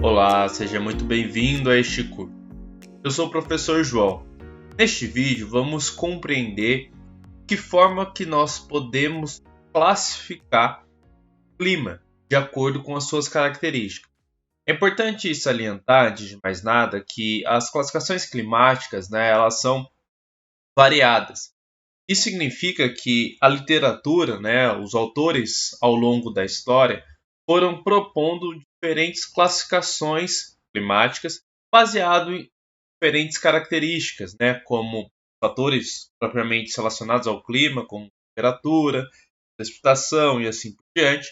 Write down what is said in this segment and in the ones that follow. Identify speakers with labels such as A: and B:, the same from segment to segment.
A: Olá, seja muito bem-vindo a este curso. Eu sou o professor João. Neste vídeo vamos compreender que forma que nós podemos classificar o clima de acordo com as suas características. É importante salientar, antes de mais nada, que as classificações climáticas, elas são variadas. Isso significa que a literatura, os autores ao longo da história foram propondo diferentes classificações climáticas baseado em diferentes características, como fatores propriamente relacionados ao clima, como temperatura, precipitação e assim por diante,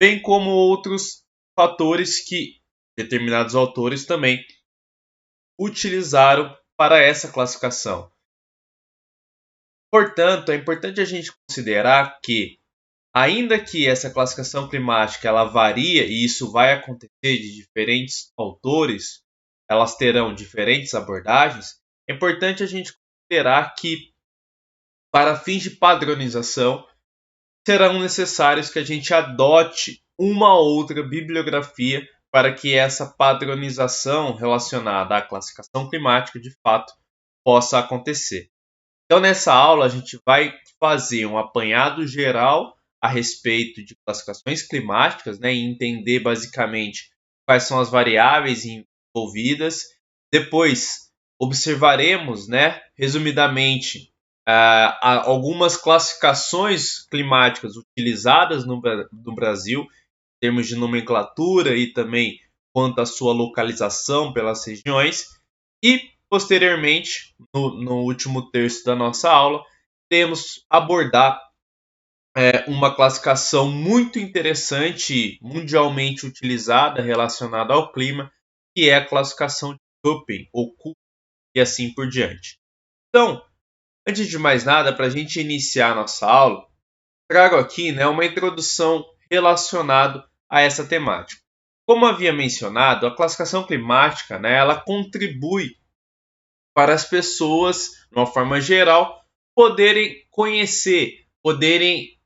A: bem como outros fatores que determinados autores também utilizaram para essa classificação. Portanto, é importante a gente considerar que, ainda que essa classificação climática ela varia, e isso vai acontecer de diferentes autores, elas terão diferentes abordagens, é importante a gente considerar que, para fins de padronização, serão necessários que a gente adote uma ou outra bibliografia para que essa padronização relacionada à classificação climática, de fato, possa acontecer. Então, nessa aula, a gente vai fazer um apanhado geral a respeito de classificações climáticas, e entender basicamente quais são as variáveis envolvidas. Depois, observaremos, resumidamente, algumas classificações climáticas utilizadas no Brasil, em termos de nomenclatura e também quanto à sua localização pelas regiões. E, posteriormente, no último terço da nossa aula, temos abordar uma classificação muito interessante, mundialmente utilizada, relacionada ao clima, que é a classificação de Köppen, ou Köppen, e assim por diante. Então, antes de mais nada, para a gente iniciar a nossa aula, trago aqui uma introdução relacionada a essa temática. Como havia mencionado, a classificação climática ela contribui para as pessoas, de uma forma geral, poderem conhecer, poderem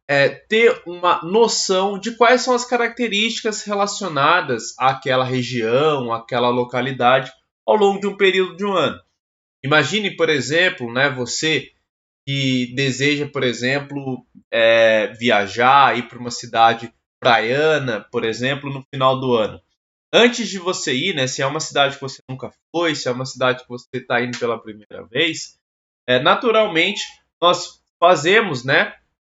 A: ter uma noção de quais são as características relacionadas àquela região, àquela localidade, ao longo de um período de um ano. Imagine, por exemplo, você que deseja, por exemplo, viajar, ir para uma cidade praiana, por exemplo, no final do ano. Antes de você ir, se é uma cidade que você nunca foi, se é uma cidade que você está indo pela primeira vez, naturalmente nós fazemos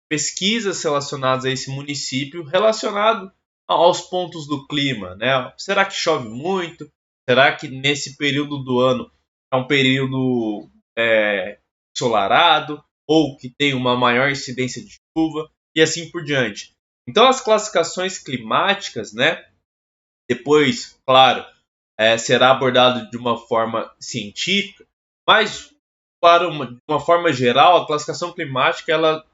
A: pesquisas relacionadas a esse município, relacionado aos pontos do clima. Será que chove muito? Será que nesse período do ano é um período ensolarado? Ou que tem uma maior incidência de chuva? E assim por diante. Então, as classificações climáticas, depois, claro, será abordado de uma forma científica, mas, para de uma forma geral, a classificação climática ela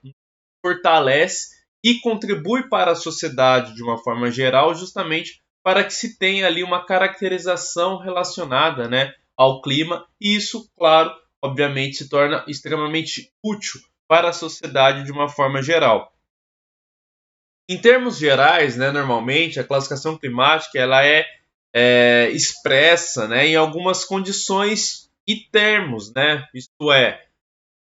A: fortalece e contribui para a sociedade de uma forma geral, justamente para que se tenha ali uma caracterização relacionada ao clima, e isso, claro, obviamente, se torna extremamente útil para a sociedade de uma forma geral. Em termos gerais, normalmente, a classificação climática ela é expressa em algumas condições e termos, isto é,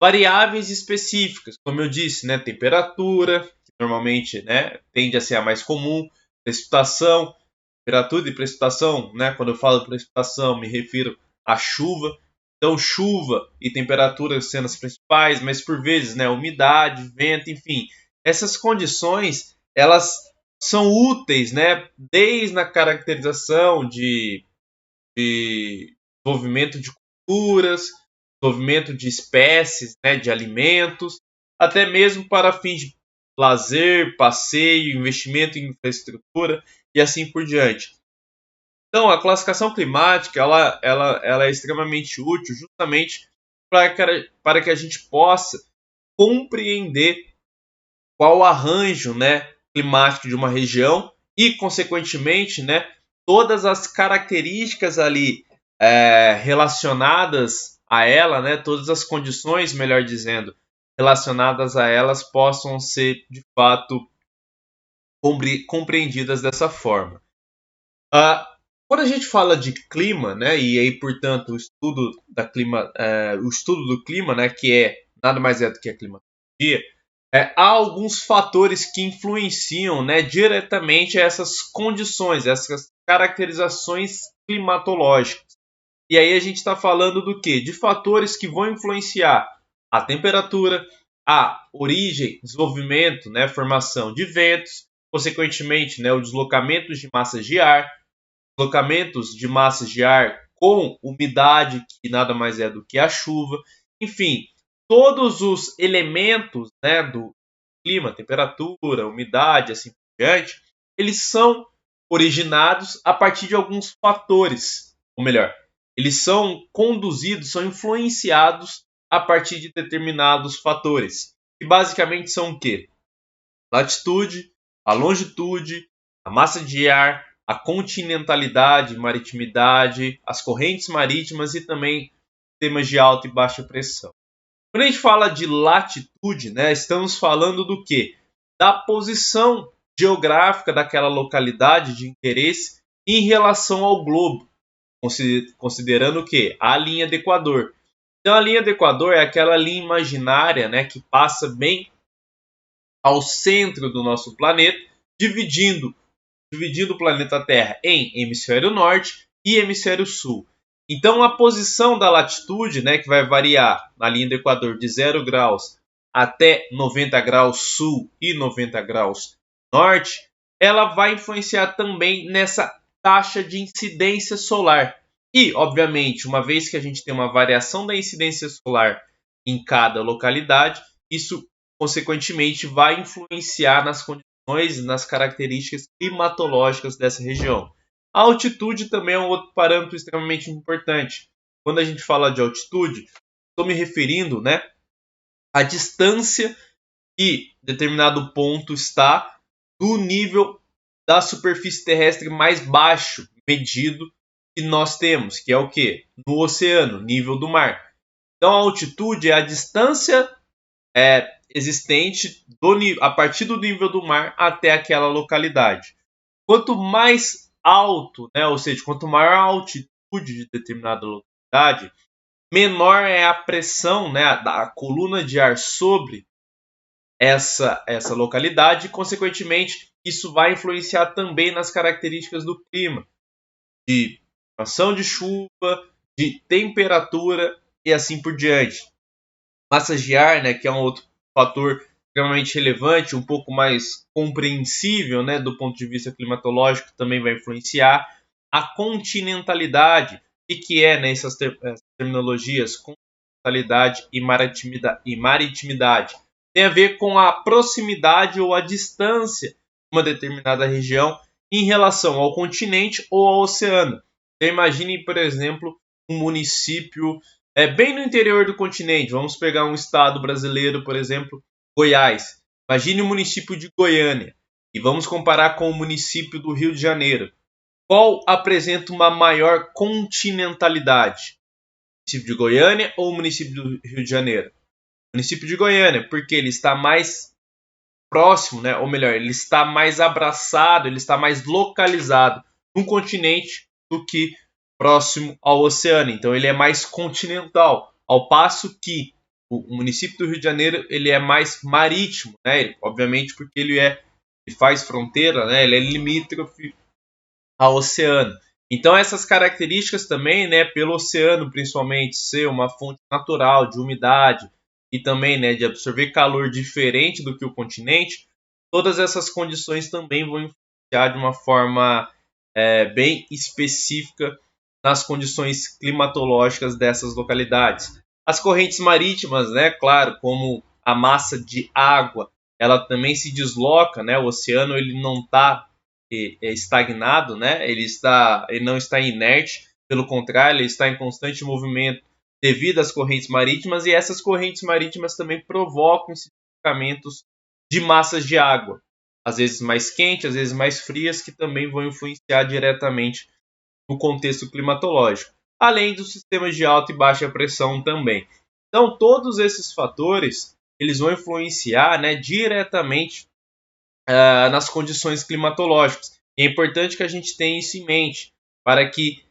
A: variáveis específicas, como eu disse, temperatura, que normalmente tende a ser a mais comum, precipitação, temperatura e precipitação, quando eu falo precipitação, me refiro à chuva. Então, chuva e temperatura sendo as principais, mas por vezes, umidade, vento, enfim. Essas condições, elas são úteis, desde a caracterização de desenvolvimento de culturas, desenvolvimento de espécies, de alimentos, até mesmo para fins de lazer, passeio, investimento em infraestrutura e assim por diante. Então, a classificação climática ela é extremamente útil justamente para que a gente possa compreender qual o arranjo climático de uma região e, consequentemente, todas as características ali relacionadas a ela, todas as condições, melhor dizendo, relacionadas a elas possam ser, de fato, compreendidas dessa forma. Quando a gente fala de clima, né, e aí, portanto, o estudo do clima, né, que nada mais é do que a climatologia, há alguns fatores que influenciam, né, diretamente essas condições, essas caracterizações climatológicas. E aí a gente está falando do quê? De fatores que vão influenciar a temperatura, a origem, desenvolvimento, né, formação de ventos, consequentemente, né, o deslocamento de massas de ar, deslocamentos de massas de ar com umidade, que nada mais é do que a chuva. Enfim, todos os elementos, né, do clima, temperatura, umidade, assim por diante, eles são originados a partir de alguns fatores, ou melhor, eles são conduzidos, são influenciados a partir de determinados fatores, que basicamente são o quê? Latitude, a longitude, a massa de ar, a continentalidade, maritimidade, as correntes marítimas e também sistemas de alta e baixa pressão. Quando a gente fala de latitude, né, estamos falando do quê? Da posição geográfica daquela localidade de interesse em relação ao globo, considerando o quê? A linha do Equador. Então, a linha do Equador é aquela linha imaginária, né, que passa bem ao centro do nosso planeta, dividindo o planeta Terra em hemisfério norte e hemisfério sul. Então, a posição da latitude, né, que vai variar na linha do Equador de 0 graus até 90 graus sul e 90 graus norte, ela vai influenciar também nessa taxa de incidência solar. E, obviamente, uma vez que a gente tem uma variação da incidência solar em cada localidade, isso, consequentemente, vai influenciar nas condições e nas características climatológicas dessa região. A altitude também é um outro parâmetro extremamente importante. Quando a gente fala de altitude, estou me referindo, né, à distância que determinado ponto está do nível da superfície terrestre mais baixo medido que nós temos, que é o quê? No oceano, nível do mar. Então, a altitude é a distância existente a partir do nível do mar até aquela localidade. Quanto mais alto, né, ou seja, quanto maior a altitude de determinada localidade, menor é a pressão, né, da coluna de ar sobre essa localidade e, consequentemente, isso vai influenciar também nas características do clima, de ação de chuva, de temperatura e assim por diante. Massas de ar, né, que é um outro fator extremamente relevante, um pouco mais compreensível, né, do ponto de vista climatológico, também vai influenciar. A continentalidade, o que é, né, essas terminologias, continentalidade e maritimidade? Tem a ver com a proximidade ou a distância de uma determinada região em relação ao continente ou ao oceano. Então, imagine, por exemplo, um município bem no interior do continente. Vamos pegar um estado brasileiro, por exemplo, Goiás. Imagine o município de Goiânia e vamos comparar com o município do Rio de Janeiro. Qual apresenta uma maior continentalidade? O município de Goiânia ou o município do Rio de Janeiro? O município de Goiânia, porque ele está mais próximo, né? Ou melhor, ele está mais abraçado, ele está mais localizado no continente do que próximo ao oceano. Então ele é mais continental, ao passo que o município do Rio de Janeiro ele é mais marítimo, né? Obviamente porque ele faz fronteira, né? Ele é limítrofe ao oceano. Então essas características também, né, pelo oceano principalmente ser uma fonte natural de umidade e também, né, de absorver calor diferente do que o continente, todas essas condições também vão influenciar de uma forma bem específica nas condições climatológicas dessas localidades. As correntes marítimas, né, claro, como a massa de água, ela também se desloca, né, o oceano ele não está estagnado, né, ele não está inerte, pelo contrário, ele está em constante movimento devido às correntes marítimas, e essas correntes marítimas também provocam esses deslocamentos de massas de água, às vezes mais quentes, às vezes mais frias, que também vão influenciar diretamente no contexto climatológico, além dos sistemas de alta e baixa pressão também. Então, todos esses fatores eles vão influenciar, né, diretamente nas condições climatológicas. E é importante que a gente tenha isso em mente. para que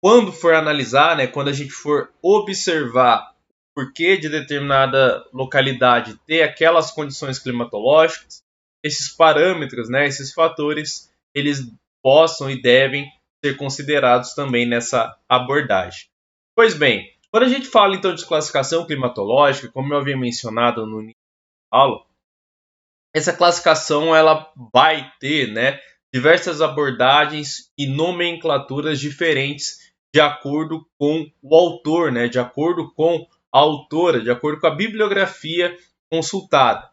A: quando for analisar, né, quando a gente for observar o porquê de determinada localidade ter aquelas condições climatológicas, esses parâmetros, né, esses fatores, eles possam e devem ser considerados também nessa abordagem. Pois bem, quando a gente fala então de classificação climatológica, como eu havia mencionado no início da aula, essa classificação ela vai ter, né, diversas abordagens e nomenclaturas diferentes de acordo com o autor, né, de acordo com a autora, de acordo com a bibliografia consultada.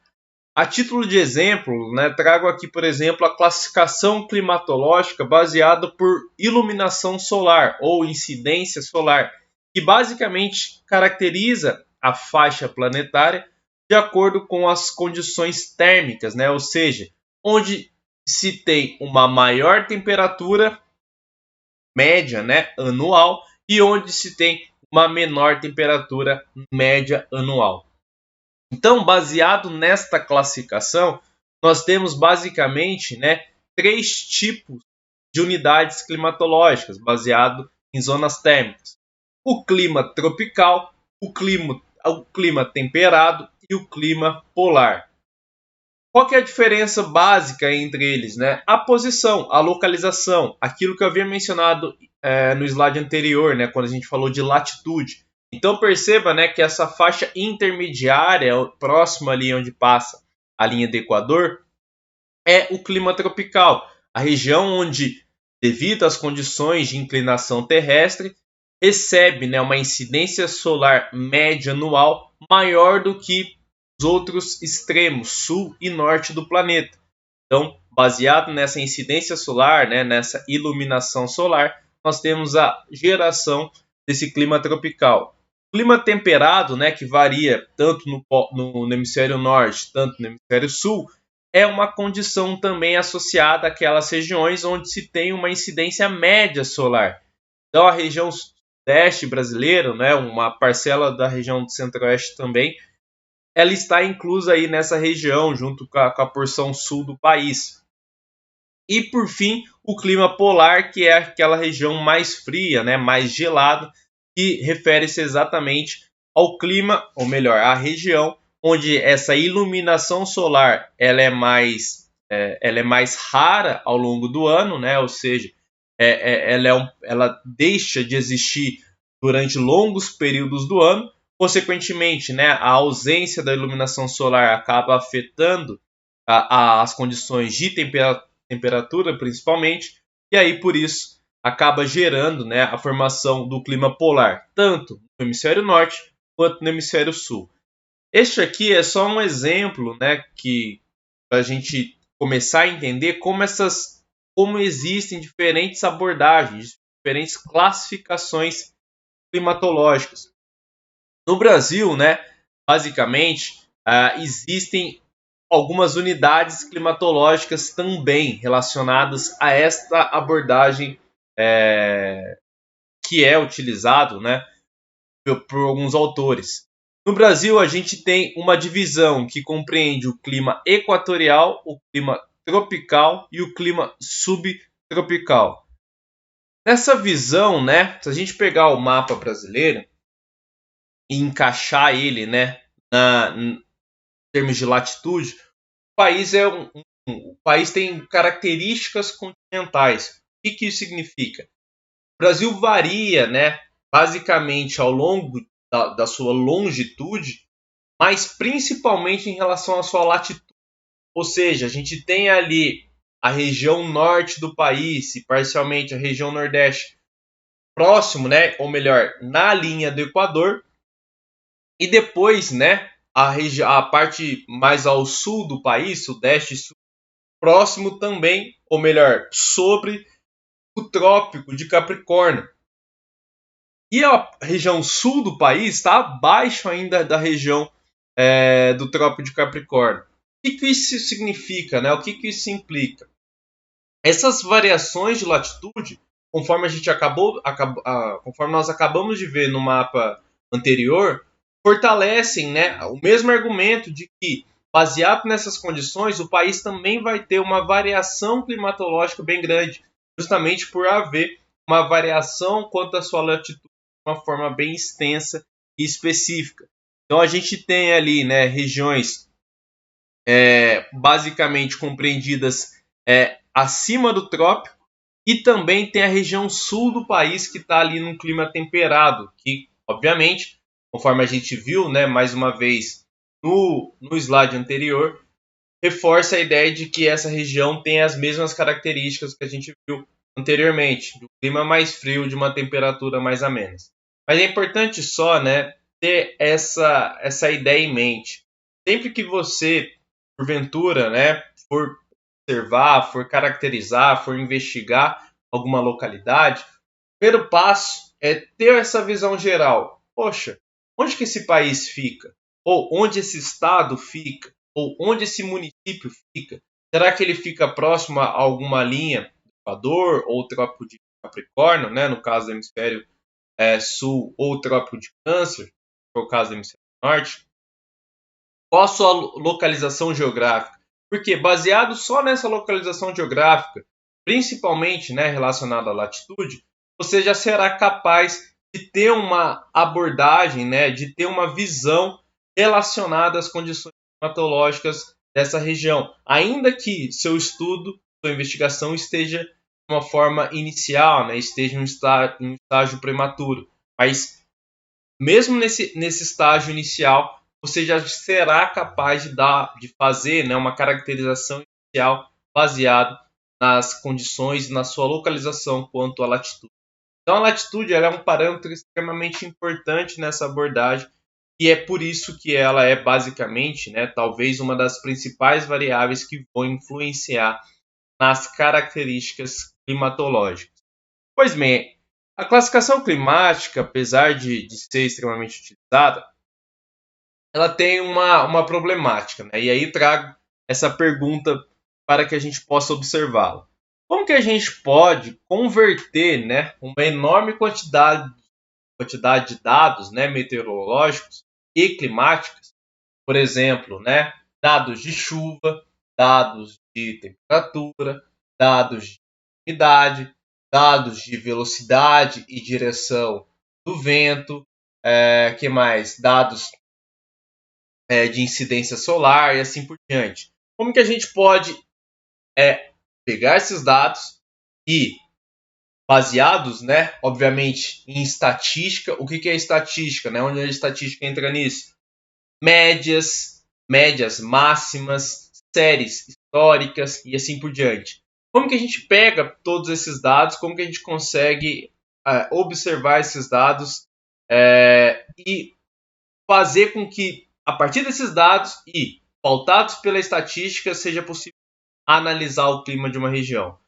A: A título de exemplo, né, trago aqui, por exemplo, a classificação climatológica baseada por iluminação solar ou incidência solar, que basicamente caracteriza a faixa planetária de acordo com as condições térmicas, né, ou seja, onde se tem uma maior temperatura média, né, anual e onde se tem uma menor temperatura média anual. Então, baseado nesta classificação, nós temos basicamente, né, 3 tipos de unidades climatológicas, baseado em zonas térmicas. O clima tropical, o clima temperado e o clima polar. Qual que é a diferença básica entre eles? Né? A posição, a localização, aquilo que eu havia mencionado no slide anterior, né, quando a gente falou de latitude. Então perceba, né, que essa faixa intermediária, próxima ali onde passa a linha do Equador, é o clima tropical, a região onde, devido às condições de inclinação terrestre, recebe, né, uma incidência solar média anual maior do que os outros extremos, sul e norte do planeta. Então, baseado nessa incidência solar, né, nessa iluminação solar, nós temos a geração desse clima tropical. O clima temperado, né, que varia tanto no hemisfério norte, tanto no hemisfério sul, é uma condição também associada àquelas regiões onde se tem uma incidência média solar. Então, a região sudeste brasileira, né, uma parcela da região do centro-oeste também, ela está inclusa aí nessa região, junto com a porção sul do país. E, por fim, o clima polar, que é aquela região mais fria, né, mais gelada, que refere-se exatamente ao clima, ou melhor, à região onde essa iluminação solar ela é mais rara ao longo do ano, né, ou seja, ela deixa de existir durante longos períodos do ano. Consequentemente, né, a ausência da iluminação solar acaba afetando as condições de temperatura, principalmente, e aí por isso acaba gerando, né, a formação do clima polar, tanto no hemisfério norte quanto no hemisfério sul. Este aqui é só um exemplo, né, que para a gente começar a entender como existem diferentes abordagens, diferentes classificações climatológicas. No Brasil, né, basicamente, existem algumas unidades climatológicas também relacionadas a esta abordagem que é utilizado, né, por alguns autores. No Brasil, a gente tem uma divisão que compreende o clima equatorial, o clima tropical e o clima subtropical. Nessa visão, né, se a gente pegar o mapa brasileiro e encaixar ele, né, em termos de latitude, o país o país tem características continentais. O que isso significa? O Brasil varia, né, basicamente ao longo da sua longitude, mas principalmente em relação à sua latitude. Ou seja, a gente tem ali a região norte do país e parcialmente a região nordeste próximo, né, ou melhor, na linha do Equador. E depois, né, a parte mais ao sul do país, sudeste e sul, próximo também, ou melhor, sobre o Trópico de Capricórnio. E a região sul do país está abaixo ainda da região do Trópico de Capricórnio. O que isso significa? Né? O que isso implica? Essas variações de latitude, conforme conforme nós acabamos de ver no mapa anterior, fortalecem, né, o mesmo argumento de que, baseado nessas condições, o país também vai ter uma variação climatológica bem grande, justamente por haver uma variação quanto à sua latitude de uma forma bem extensa e específica. Então a gente tem ali, né, regiões basicamente compreendidas acima do trópico, e também tem a região sul do país que está ali num clima temperado, que obviamente, conforme a gente viu, né, mais uma vez no slide anterior, reforça a ideia de que essa região tem as mesmas características que a gente viu anteriormente, do clima mais frio, de uma temperatura mais amena. Mas é importante só, né, ter essa ideia em mente. Sempre que você, porventura, né, for observar, for caracterizar, for investigar alguma localidade, o primeiro passo é ter essa visão geral. Poxa, onde que esse país fica? Ou onde esse estado fica? Ou onde esse município fica? Será que ele fica próximo a alguma linha do Equador ou trópico de Capricórnio, né, no caso do hemisfério sul, ou trópico de Câncer, no é caso do hemisfério norte? Qual a sua localização geográfica? Porque baseado só nessa localização geográfica, principalmente, né, relacionada à latitude, você já será capaz de ter uma abordagem, né, de ter uma visão relacionada às condições climatológicas dessa região, ainda que seu estudo, sua investigação esteja de uma forma inicial, né, esteja em um estágio prematuro. Mas mesmo nesse estágio inicial, você já será capaz de fazer, né, uma caracterização inicial baseado nas condições e na sua localização quanto à latitude. Então, a latitude ela é um parâmetro extremamente importante nessa abordagem, e é por isso que ela é basicamente, né, talvez uma das principais variáveis que vão influenciar nas características climatológicas. Pois bem, a classificação climática, apesar de ser extremamente utilizada, ela tem uma problemática, né? E aí trago essa pergunta para que a gente possa observá-la. Como que a gente pode converter, né, uma enorme quantidade de dados, né, meteorológicos e climáticos, por exemplo, né, dados de chuva, dados de temperatura, dados de umidade, dados de velocidade e direção do vento, que mais? Dados de incidência solar e assim por diante. Como que a gente pode pegar esses dados e, baseados, né, obviamente, em estatística, o que é estatística, né? Onde a estatística entra nisso? Médias máximas, séries históricas e assim por diante. Como que a gente pega todos esses dados, como que a gente consegue observar esses dados e fazer com que, a partir desses dados e pautados pela estatística, seja possível analisar o clima de uma região.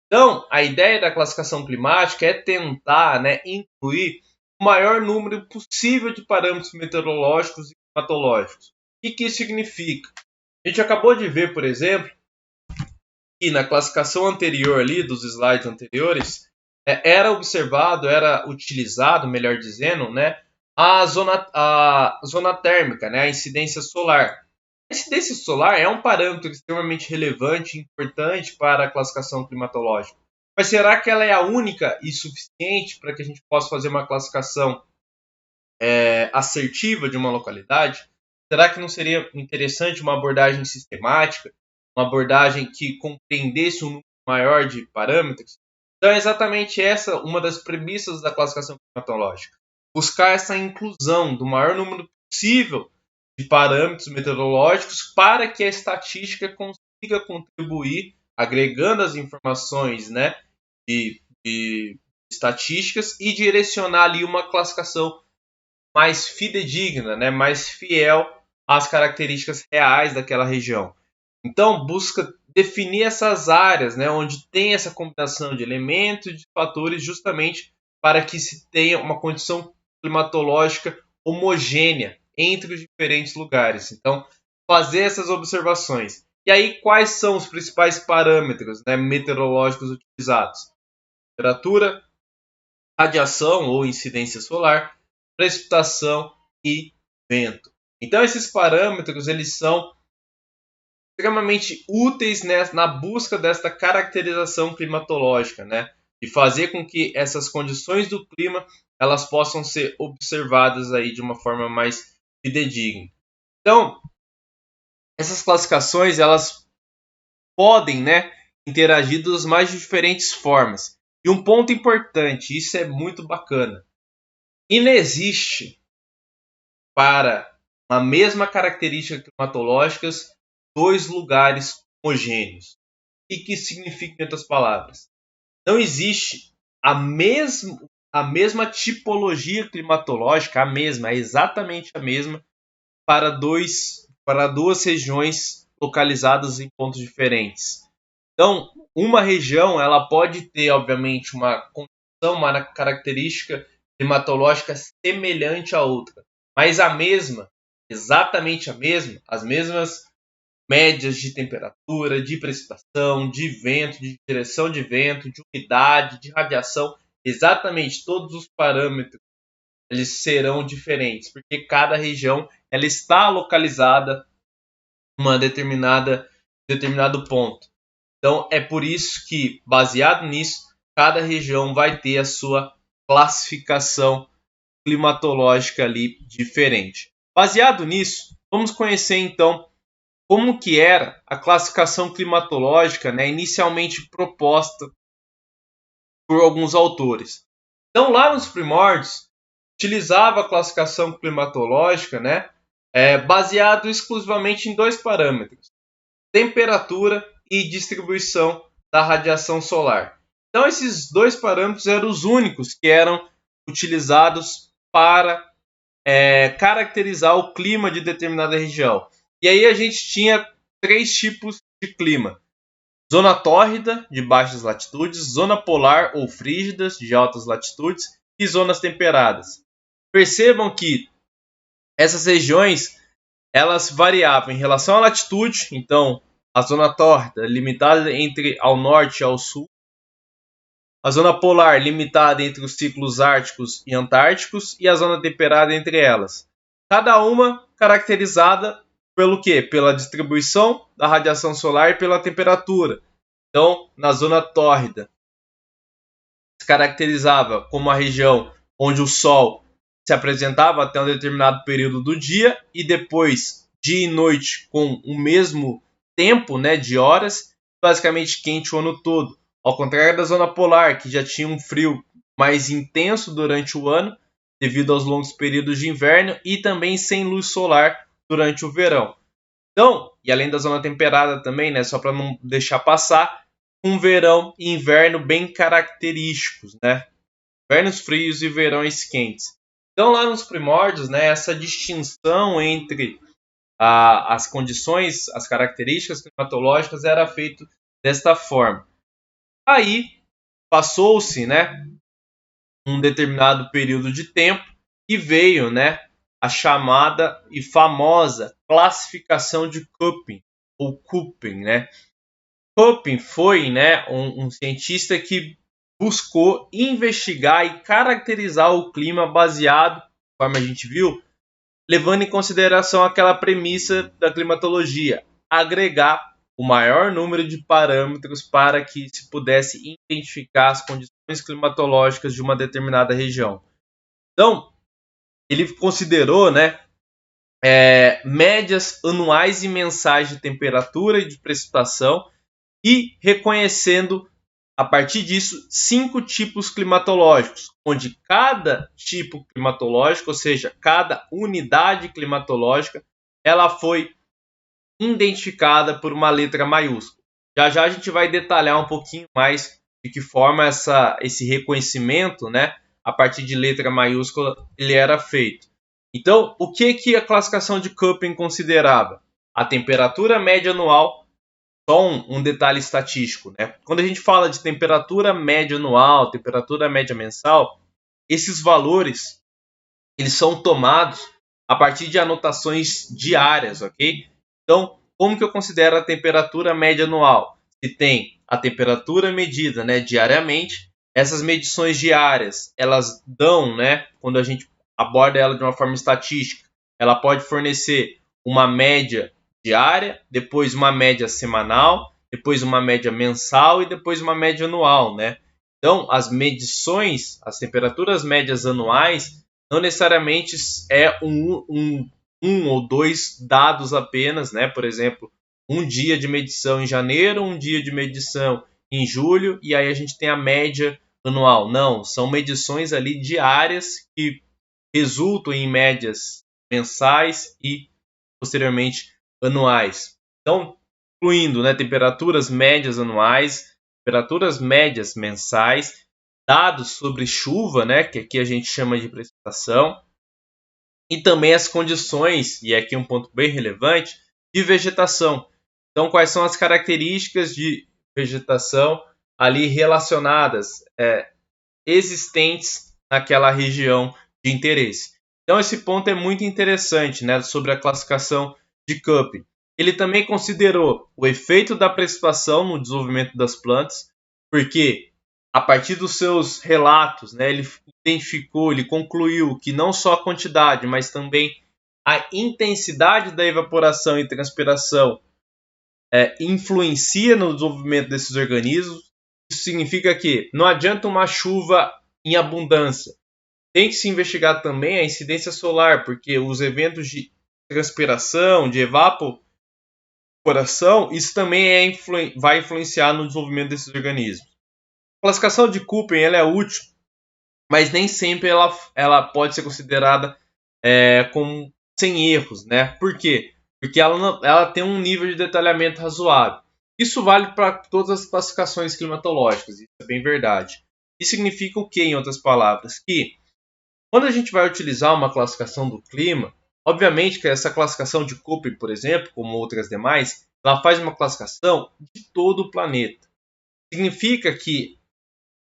A: Então, a ideia da classificação climática é tentar, né, incluir o maior número possível de parâmetros meteorológicos e climatológicos. O que isso significa? A gente acabou de ver, por exemplo, que na classificação anterior ali, dos slides anteriores, era utilizado, melhor dizendo, né, a zona térmica, né, a incidência solar. A incidência solar é um parâmetro extremamente relevante e importante para a classificação climatológica. Mas será que ela é a única e suficiente para que a gente possa fazer uma classificação assertiva de uma localidade? Será que não seria interessante uma abordagem sistemática, uma abordagem que compreendesse um número maior de parâmetros? Então é exatamente essa uma das premissas da classificação climatológica. Buscar essa inclusão do maior número possível de parâmetros meteorológicos para que a estatística consiga contribuir, agregando as informações, né, de estatísticas, e direcionar ali uma classificação mais fidedigna, né, mais fiel às características reais daquela região. Então, busca definir essas áreas, né, onde tem essa combinação de elementos e de fatores, justamente para que se tenha uma condição climatológica homogênea entre os diferentes lugares. Então, fazer essas observações. E aí, quais são os principais parâmetros, né, meteorológicos utilizados? Temperatura, radiação ou incidência solar, precipitação e vento. Então, esses parâmetros eles são extremamente úteis, né, na busca desta caracterização climatológica, né? e fazer com que essas condições do clima elas possam ser observadas aí de uma forma mais fidedigna. Então, essas classificações elas podem, né, interagir das mais diferentes formas. E um ponto importante, isso é muito bacana. Inexiste para uma mesma característica climatológica dois lugares homogêneos. O que significa, em outras palavras? Não existe a mesma tipologia climatológica, é exatamente a mesma para duas regiões localizadas em pontos diferentes. Então, uma região ela pode ter, obviamente, uma condição, uma característica climatológica semelhante à outra, mas a mesma, exatamente a mesma, as mesmas médias de temperatura, de precipitação, de vento, de direção de vento, de umidade, de radiação, exatamente todos os parâmetros eles serão diferentes, porque cada região ela está localizada em uma determinado ponto. Então é por isso que, baseado nisso, cada região vai ter a sua classificação climatológica ali diferente. Baseado nisso, vamos conhecer então como que era a classificação climatológica, né, inicialmente proposta por alguns autores. Então, lá nos primórdios, utilizava a classificação climatológica, né, baseado exclusivamente em dois parâmetros: temperatura e distribuição da radiação solar. Então, esses dois parâmetros eram os únicos que eram utilizados para caracterizar o clima de determinada região. E aí a gente tinha três tipos de clima: zona tórrida, de baixas latitudes, zona polar ou frígidas, de altas latitudes, e zonas temperadas. Percebam que essas regiões elas variavam em relação à latitude. Então, a zona tórrida limitada entre ao norte e ao sul, a zona polar limitada entre os ciclos árticos e antárticos, e a zona temperada entre elas. Cada uma caracterizada pelo quê? Pela distribuição da radiação solar e pela temperatura. Então, na zona tórrida, se caracterizava como a região onde o Sol se apresentava até um determinado período do dia e depois dia e noite com o mesmo tempo, né, de horas, basicamente quente o ano todo. Ao contrário da zona polar, que já tinha um frio mais intenso durante o ano, devido aos longos períodos de inverno e também sem luz solar durante o verão. Então, e além da zona temperada também, né, só para não deixar passar, um verão e inverno bem característicos, né? Invernos frios e verões quentes. Então, lá nos primórdios, né, essa distinção entre as condições, as características climatológicas era feito desta forma. Aí, passou-se, né, um determinado período de tempo e veio, né, a chamada e famosa classificação de Köppen, ou Köppen, né? Köppen foi, né, um cientista que buscou investigar e caracterizar o clima baseado, conforme a gente viu, levando em consideração aquela premissa da climatologia: agregar o maior número de parâmetros para que se pudesse identificar as condições climatológicas de uma determinada região. Então, ele considerou, né, médias anuais e mensais de temperatura e de precipitação e reconhecendo, a partir disso, 5 tipos climatológicos, onde cada tipo climatológico, ou seja, cada unidade climatológica, ela foi identificada por uma letra maiúscula. Já já a gente vai detalhar um pouquinho mais de que forma esse reconhecimento, né, a partir de letra maiúscula, ele era feito. Então, o que a classificação de Köppen considerava? A temperatura média anual. Só um detalhe estatístico, né? Quando a gente fala de temperatura média anual, temperatura média mensal, esses valores eles são tomados a partir de anotações diárias, ok? Então, como que eu considero a temperatura média anual? Se tem a temperatura medida, né, diariamente, essas medições diárias, elas dão, né, quando a gente aborda ela de uma forma estatística, ela pode fornecer uma média diária, depois uma média semanal, depois uma média mensal e depois uma média anual, né? Então, as medições, as temperaturas médias anuais, não necessariamente é um ou dois dados apenas, né? Por exemplo, um dia de medição em janeiro, um dia de medição em julho, e aí a gente tem a média anual. Não, são medições ali diárias que resultam em médias mensais e posteriormente anuais. Então, incluindo, né, temperaturas médias anuais, temperaturas médias mensais, dados sobre chuva, né, que aqui a gente chama de precipitação, e também as condições, e aqui um ponto bem relevante, de vegetação. Então, quais são as características de vegetação ali relacionadas, existentes naquela região de interesse. Então, esse ponto é muito interessante, né, sobre a classificação de Köppen. Ele também considerou o efeito da precipitação no desenvolvimento das plantas, porque a partir dos seus relatos, né, ele identificou, ele concluiu que não só a quantidade, mas também a intensidade da evaporação e transpiração influencia no desenvolvimento desses organismos. Isso significa que não adianta uma chuva em abundância. Tem que se investigar também a incidência solar, porque os eventos de transpiração, de evaporação, isso também vai influenciar no desenvolvimento desses organismos. A classificação de Köppen ela é útil, mas nem sempre ela pode ser considerada como sem erros, né? Por quê? Porque ela tem um nível de detalhamento razoável. Isso vale para todas as classificações climatológicas, isso é bem verdade. Isso significa o quê, em outras palavras? Que quando a gente vai utilizar uma classificação do clima, obviamente que essa classificação de Köppen, por exemplo, como outras demais, ela faz uma classificação de todo o planeta. Significa que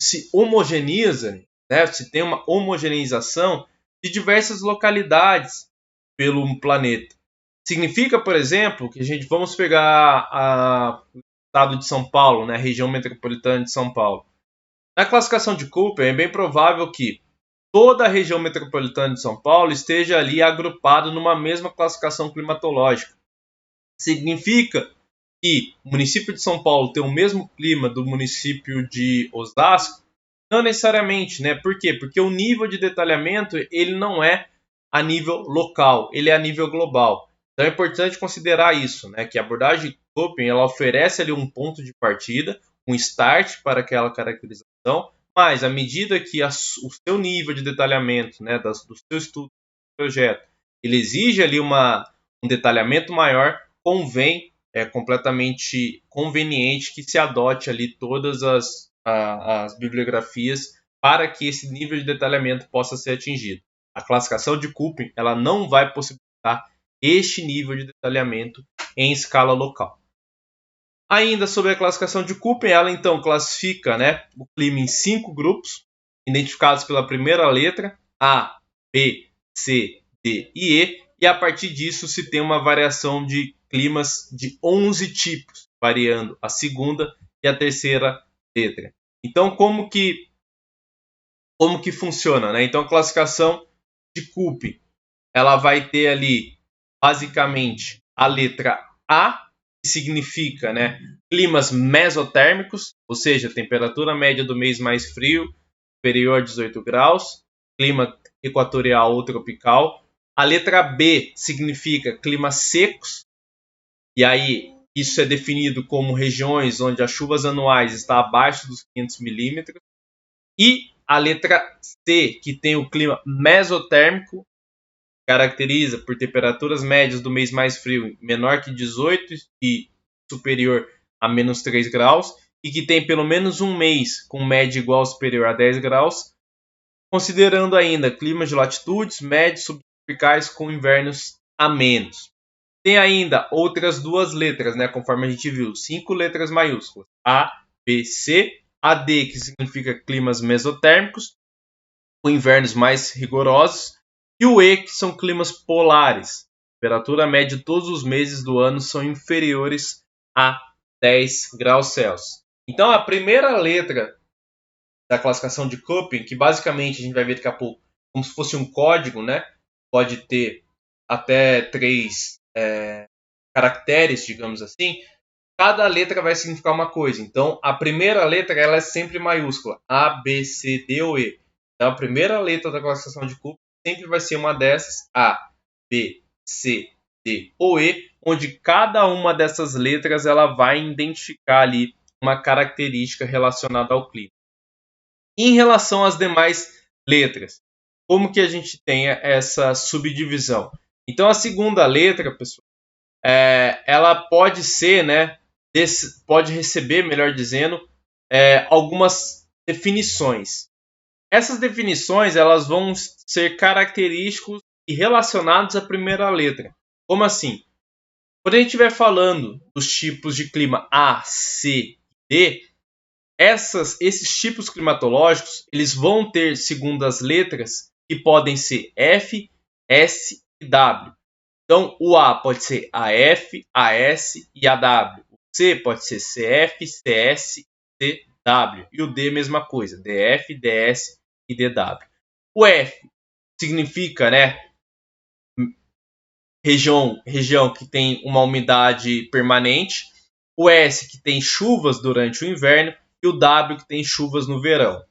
A: se homogeneiza, né, se tem uma homogeneização de diversas localidades pelo planeta. Significa, por exemplo, que vamos pegar o estado de São Paulo, né, a região metropolitana de São Paulo. Na classificação de Köppen, é bem provável que toda a região metropolitana de São Paulo esteja ali agrupada numa mesma classificação climatológica. Significa que o município de São Paulo tem o mesmo clima do município de Osasco? Não necessariamente, né? Por quê? Porque o nível de detalhamento ele não é a nível local, ele é a nível global. Então é importante considerar isso, né? Que a abordagem de Köppen ela oferece ali um ponto de partida, um start para aquela caracterização, mas à medida que o seu nível de detalhamento, né, do seu estudo, do projeto, ele exige ali um detalhamento maior, é completamente conveniente que se adote ali todas as bibliografias para que esse nível de detalhamento possa ser atingido. A classificação de Köppen ela não vai possibilitar este nível de detalhamento em escala local. Ainda sobre a classificação de Köppen, ela então classifica, né, o clima em 5 grupos, identificados pela primeira letra, A, B, C, D e E, e a partir disso se tem uma variação de climas de 11 tipos, variando a segunda e a terceira letra. Então, como que funciona, né? Então, a classificação de Köppen, ela vai ter ali, basicamente, a letra A, que significa, né, climas mesotérmicos, ou seja, temperatura média do mês mais frio, superior a 18 graus, clima equatorial ou tropical. A letra B significa climas secos, e aí isso é definido como regiões onde as chuvas anuais estão abaixo dos 500 milímetros. E a letra C, que tem o clima mesotérmico, caracteriza por temperaturas médias do mês mais frio menor que 18 e superior a menos 3 graus, e que tem pelo menos um mês com média igual ou superior a 10 graus, considerando ainda climas de latitudes médios subtropicais com invernos amenos. Tem ainda outras duas letras, né, conforme a gente viu, 5 letras maiúsculas, A, B, C, a D, que significa climas mesotérmicos, com invernos mais rigorosos, e o E, que são climas polares. A temperatura média de todos os meses do ano são inferiores a 10 graus Celsius. Então, a primeira letra da classificação de Köppen, que basicamente a gente vai ver daqui a pouco como se fosse um código, né? Pode ter até 3 caracteres, digamos assim. cada letra vai significar uma coisa. Então, a primeira letra ela é sempre maiúscula. A, B, C, D ou E. Então, a primeira letra da classificação de Köppen sempre vai ser uma dessas. A, B, C, D ou E, onde cada uma dessas letras ela vai identificar ali uma característica relacionada ao clima. Em relação às demais letras, como que a gente tem essa subdivisão? Então, a segunda letra, pessoal, ela pode ser, né, pode receber, melhor dizendo, algumas definições. Essas definições elas vão ser característicos e relacionados à primeira letra. Como assim? Quando a gente estiver falando dos tipos de clima A, C e D, esses tipos climatológicos eles vão ter segundas letras que podem ser F, S e W. Então, o A pode ser AF, AS e AW. O C pode ser CF, CS, CW. E o D, mesma coisa, DF, DS e DW. O F significa, né, região que tem uma umidade permanente. O S que tem chuvas durante o inverno. E o W que tem chuvas no verão.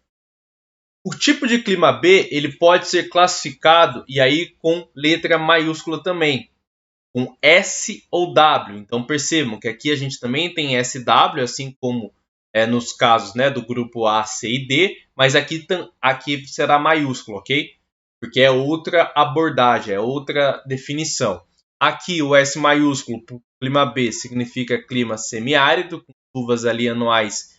A: O tipo de clima B ele pode ser classificado, e aí com letra maiúscula também, com S ou W. Então percebam que aqui a gente também tem SW, assim como nos casos, né, do grupo A, C e D, mas aqui será maiúsculo, ok? Porque é outra abordagem, é outra definição. Aqui o S maiúsculo, clima B, significa clima semiárido, com chuvas ali anuais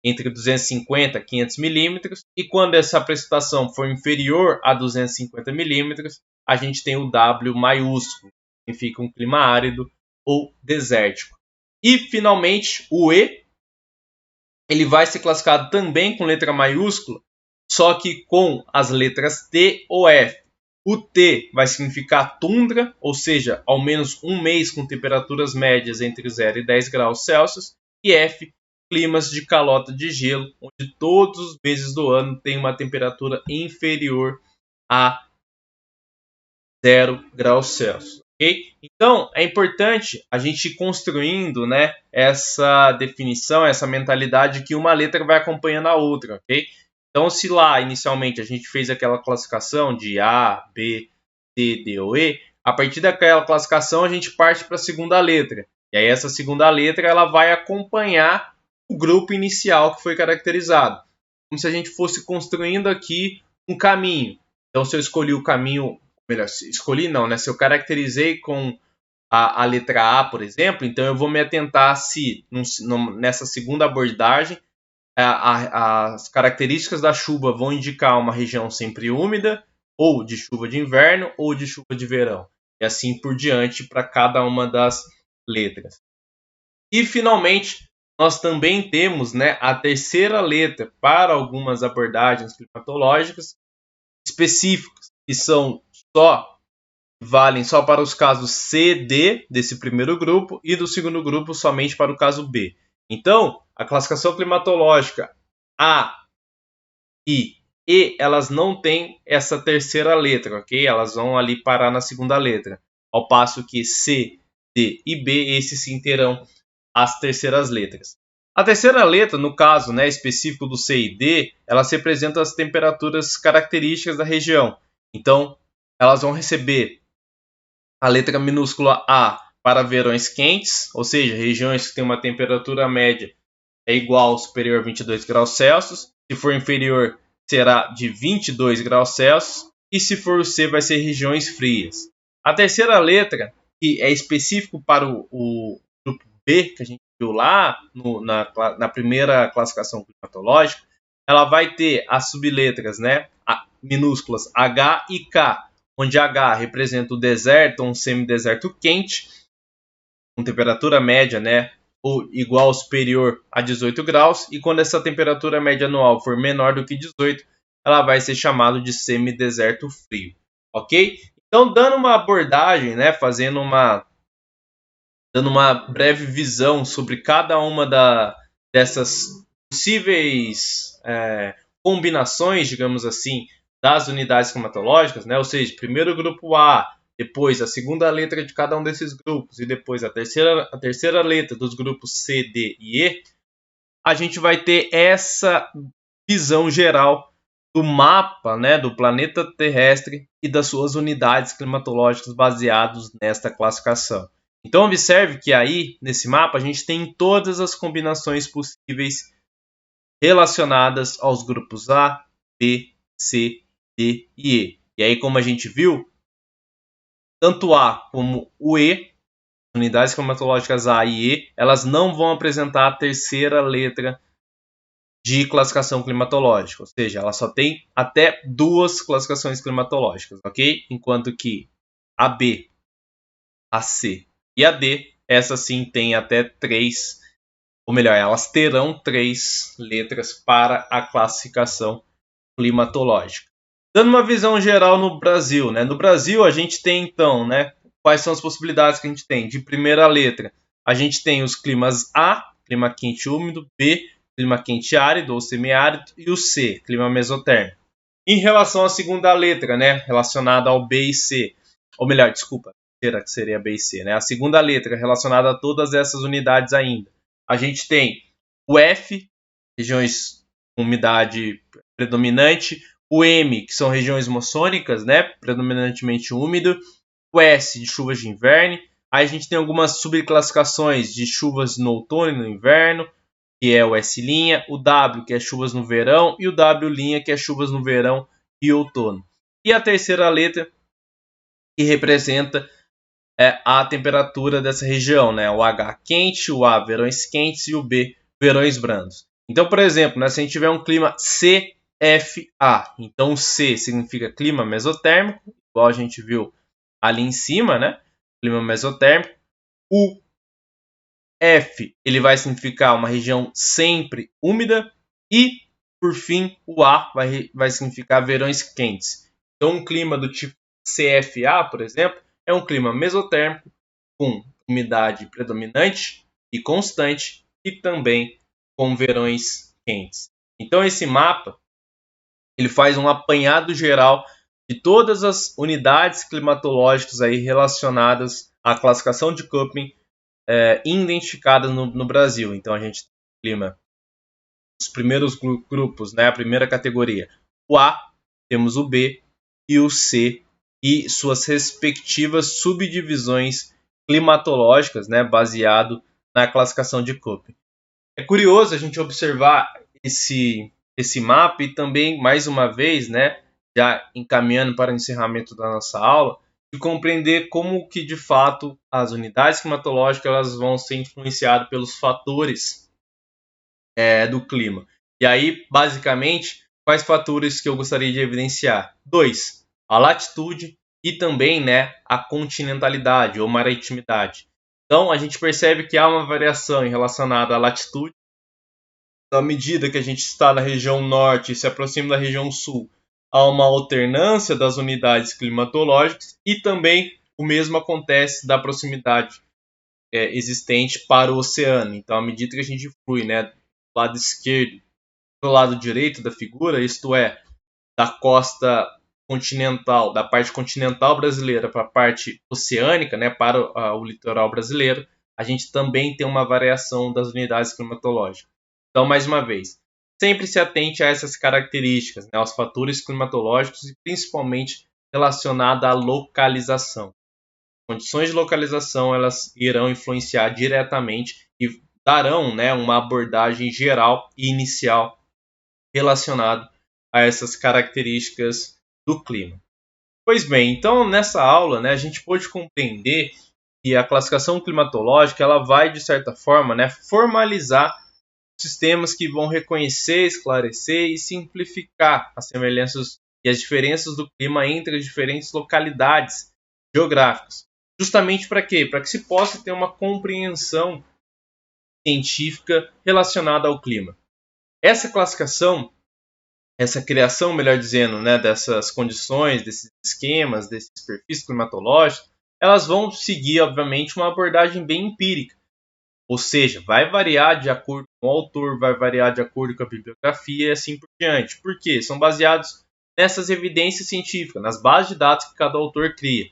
A: entre 250 e 500 milímetros, e quando essa precipitação for inferior a 250 milímetros, a gente tem o W maiúsculo, que significa um clima árido ou desértico. E, finalmente, o E, ele vai ser classificado também com letra maiúscula, só que com as letras T ou F. O T vai significar tundra, ou seja, ao menos um mês com temperaturas médias entre 0 e 10 graus Celsius, e F, climas de calota de gelo, onde todos os meses do ano tem uma temperatura inferior a 0 graus Celsius. Okay? Então, é importante a gente ir construindo, né, essa definição, essa mentalidade que uma letra vai acompanhando a outra. Okay? Então, se lá, inicialmente, a gente fez aquela classificação de A, B, C, D ou E, a partir daquela classificação a gente parte para a segunda letra. E aí essa segunda letra ela vai acompanhar o grupo inicial que foi caracterizado. Como se a gente fosse construindo aqui um caminho. Então, se eu escolhi o caminho, melhor, escolhi não, né? Se eu caracterizei com a letra A, por exemplo, então eu vou me atentar se nessa segunda abordagem as características da chuva vão indicar uma região sempre úmida, ou de chuva de inverno, ou de chuva de verão. E assim por diante para cada uma das letras. E, finalmente, nós também temos, né, a terceira letra para algumas abordagens climatológicas específicas, que valem só para os casos C, D desse primeiro grupo e do segundo grupo somente para o caso B. Então, a classificação climatológica A e E, elas não têm essa terceira letra, ok? Elas vão ali parar na segunda letra. Ao passo que C, D e B, esses sim terão as terceiras letras. A terceira letra, no caso, né, específico do C e D, elas representam as temperaturas características da região. Então, elas vão receber a letra minúscula A para verões quentes, ou seja, regiões que têm uma temperatura média igual ou superior a 22 graus Celsius. Se for inferior, será de 22 graus Celsius. E se for o C, vai ser regiões frias. A terceira letra, que é específico para o grupo B, que a gente viu lá na primeira classificação climatológica, ela vai ter as subletras, né, minúsculas H e K, onde H representa o deserto ou um semideserto quente, com temperatura média, né, ou igual ou superior a 18 graus, e quando essa temperatura média anual for menor do que 18, ela vai ser chamada de semideserto frio, ok? Então, dando uma abordagem, né, dando uma breve visão sobre cada uma dessas possíveis combinações, digamos assim, das unidades climatológicas, né? Ou seja, primeiro grupo A, depois a segunda letra de cada um desses grupos e depois a terceira letra dos grupos C, D e E, a gente vai ter essa visão geral do mapa, né, do planeta terrestre e das suas unidades climatológicas baseados nesta classificação. Então observe que aí, nesse mapa, a gente tem todas as combinações possíveis relacionadas aos grupos A, B, C, D e E. E aí, como a gente viu, tanto A como o E, unidades climatológicas A e E, elas não vão apresentar a terceira letra de classificação climatológica, ou seja, ela só tem até 2 classificações climatológicas, ok? Enquanto que a B, a C e a D, essa sim tem até 3, ou melhor, elas terão 3 letras para a classificação climatológica. Dando uma visão geral no Brasil, né? No Brasil a gente tem então, né? Quais são as possibilidades que a gente tem? De primeira letra, a gente tem os climas A, clima quente e úmido, B, clima quente árido ou semiárido, e o C, clima mesotérmico. Em relação à segunda letra, né? Relacionada ao B e C, ou melhor, desculpa, que seria B e C, né? A segunda letra relacionada a todas essas unidades ainda. A gente tem o F, regiões com umidade predominante, o M, que são regiões moçônicas, né, predominantemente úmido, o S, de chuvas de inverno. Aí a gente tem algumas subclassificações de chuvas no outono e no inverno, que é o S', o W, que é chuvas no verão, e o W', que é chuvas no verão e outono. E a terceira letra, que representa a temperatura dessa região, né? O H quente, o A verões quentes e o B verões brandos. Então, por exemplo, né, se a gente tiver um clima CFA, então o C significa clima mesotérmico, igual a gente viu ali em cima, né? Clima mesotérmico. O F ele vai significar uma região sempre úmida e, por fim, o A vai significar verões quentes. Então, um clima do tipo CFA, por exemplo, é um clima mesotérmico com umidade predominante e constante e também com verões quentes. Então esse mapa ele faz um apanhado geral de todas as unidades climatológicas aí relacionadas à classificação de Köppen identificadas no Brasil. Então a gente tem o clima, os primeiros grupos, né, a primeira categoria, o A, temos o B e o C e suas respectivas subdivisões climatológicas, né, baseado na classificação de Köppen. É curioso a gente observar esse mapa e também, mais uma vez, né, já encaminhando para o encerramento da nossa aula, de compreender como que, de fato, as unidades climatológicas elas vão ser influenciadas pelos fatores do clima. E aí, basicamente, quais fatores que eu gostaria de evidenciar? 2. A latitude e também, né, a continentalidade ou maritimidade. Então, a gente percebe que há uma variação relacionada à latitude. À medida que a gente está na região norte e se aproxima da região sul, há uma alternância das unidades climatológicas e também o mesmo acontece da proximidade existente para o oceano. Então, à medida que a gente flui, né, do lado esquerdo para o lado direito da figura, isto é, da costa continental, da parte continental brasileira para a parte oceânica, né, para o litoral brasileiro, a gente também tem uma variação das unidades climatológicas. Então, mais uma vez, sempre se atente a essas características, né, aos fatores climatológicos e principalmente relacionada à localização. Condições de localização elas irão influenciar diretamente e darão, né, uma abordagem geral e inicial relacionado a essas características do clima. Pois bem, então nessa aula, né, a gente pôde compreender que a classificação climatológica ela vai, de certa forma, né, formalizar sistemas que vão reconhecer, esclarecer e simplificar as semelhanças e as diferenças do clima entre as diferentes localidades geográficas. Justamente para quê? Para que se possa ter uma compreensão científica relacionada ao clima. Essa classificação, essa criação, melhor dizendo, né, dessas condições, desses esquemas, desses perfis climatológicos, elas vão seguir, obviamente, uma abordagem bem empírica. Ou seja, vai variar de acordo com o autor, vai variar de acordo com a bibliografia e assim por diante. Por quê? São baseados nessas evidências científicas, nas bases de dados que cada autor cria.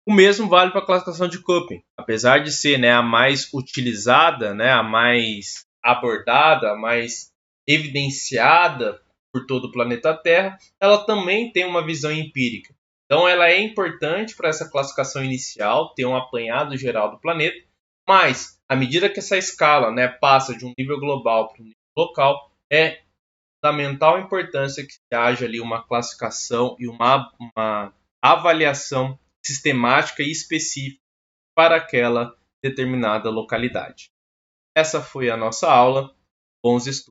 A: O mesmo vale para a classificação de Köppen. Apesar de ser, né, a mais utilizada, né, a mais abordada, a mais evidenciada por todo o planeta Terra, ela também tem uma visão empírica. Então ela é importante para essa classificação inicial, ter um apanhado geral do planeta, mas à medida que essa escala, né, passa de um nível global para um nível local, é fundamental importância que haja ali uma classificação e uma avaliação sistemática e específica para aquela determinada localidade. Essa foi a nossa aula. Bons estudos!